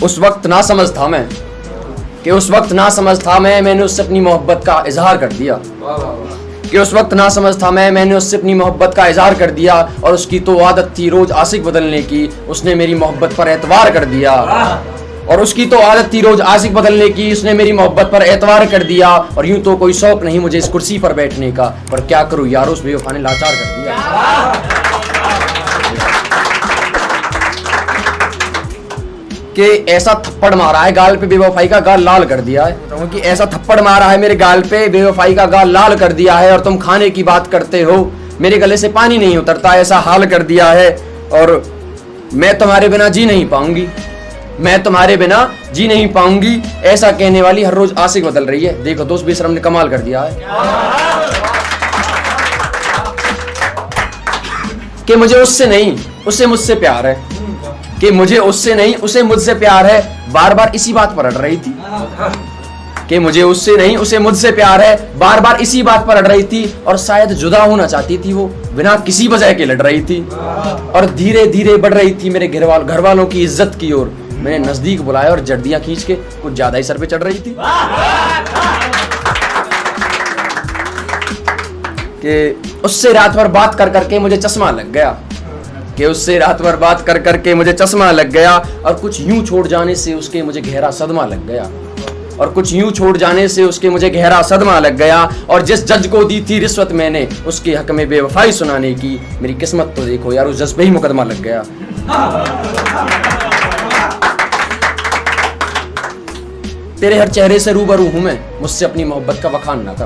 उस वक्त ना समझ था मैं कि उस वक्त ना समझ था मैंने उससे अपनी मोहब्बत का इजहार कर दिया कि उस वक्त ना समझ था मैंने उससे अपनी मोहब्बत का इजहार कर दिया। और उसकी तो आदत थी रोज आशिक बदलने की, उसने मेरी मोहब्बत पर एतवार कर दिया। और उसकी तो आदत थी रोज आशिक बदलने की, उसने मेरी मोहब्बत पर एतवार कर दिया। और यूं तो कोई शौक नहीं मुझे इस कुर्सी पर बैठने का, पर क्या करूं यार उस बेवफा ने लाचार कर दिया। कि ऐसा थप्पड़ मारा है गाल पे बेवफाई का गाल लाल कर दिया है, क्योंकि ऐसा थप्पड़ मारा है मेरे गाल पे बेवफाई का गाल लाल कर दिया है। और तुम खाने की बात करते हो, मेरे गले से पानी नहीं उतरता, ऐसा हाल कर दिया है। और मैं तुम्हारे बिना जी नहीं पाऊंगी, मैं तुम्हारे बिना जी नहीं पाऊंगी, ऐसा कहने वाली हर रोज आशिक बदल रही है। देखो दोस्त बेशरम ने कमाल कर दिया है कि मुझे उससे नहीं उसे मुझसे प्यार है, कि मुझे उससे नहीं उसे मुझसे प्यार है। बार बार इसी बात पर अड़ रही थी कि मुझे उससे नहीं उसे मुझसे प्यार है, बार बार इसी बात पर अड़ रही थी। और शायद जुदा होना चाहती थी वो, बिना किसी वजह के लड़ रही थी। और धीरे धीरे बढ़ रही थी मेरे घर वालों की इज्जत की ओर। मैंने नजदीक बुलाया और जर्दियां खींच के कुछ ज्यादा ही सर पे चढ़ रही थी कि उससे रात भर बात कर करके मुझे चश्मा लग गया, कि उससे रात भर बात कर करके मुझे चश्मा लग गया। और कुछ यूं छोड़ जाने से उसके मुझे गहरा सदमा लग गया, और कुछ यूं छोड़ जाने से उसके मुझे गहरा सदमा लग गया। और जिस जज को दी थी रिश्वत मैंने उसके हक में बेवफाई सुनाने की, मेरी किस्मत तो देखो यार उस जज पे ही मुकदमा लग गया। तेरे हर चेहरे से रूबरू हूं मैं, मुझसे अपनी मोहब्बत का वखान ना कर,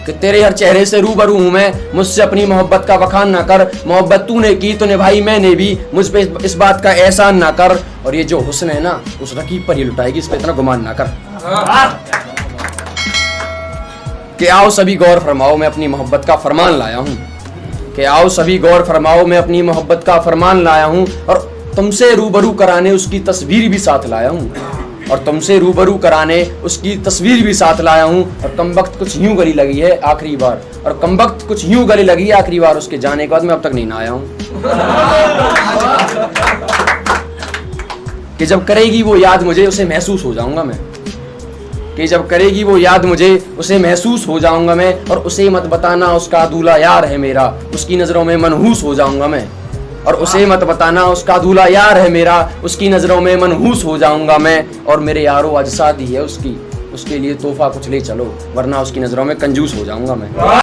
कि तेरे हर चेहरे से रूबरू हूं मैं, मुझसे अपनी मोहब्बत का वखान ना कर। मोहब्बत तूने की तो निभाई मैंने भी, मुझ पे इस बात का एहसान ना कर। और ये जो हुस्न है ना उस रकीब पर ही लुटाएगी, इस पे इतना गुमान ना कर। कि आओ सभी गौर फरमाओ मैं अपनी मोहब्बत का फरमान लाया हूं, कि आओ सभी गौर फरमाओ मैं अपनी मोहब्बत का फरमान लाया हूं। और तुमसे रूबरू कराने उसकी तस्वीर भी साथ लाया हूं, और तुमसे रूबरू कराने उसकी तस्वीर भी साथ लाया हूं। और कमबख्त कुछ यूं गली लगी है आखिरी बार, और कमबख्त कुछ यूं गली लगी है आखिरी बार, उसके जाने के बाद मैं अब तक नहीं नहाया हूं। कि जब करेगी वो याद मुझे उसे महसूस हो जाऊंगा मैं, कि जब करेगी वो याद मुझे उसे महसूस हो जाऊंगा मैं। और उसे मत बताना उसका दूल्हा यार है मेरा, उसकी नजरों में मनहूस हो जाऊंगा मैं। और उसे मत बताना उसका दूल्हा यार है मेरा, उसकी नजरों में मनहूस हो जाऊंगा मैं। और मेरे यारो आज शादी है उसकी, उसके लिए तोहफा कुछ ले चलो, वरना उसकी नजरों में कंजूस हो जाऊंगा मैं।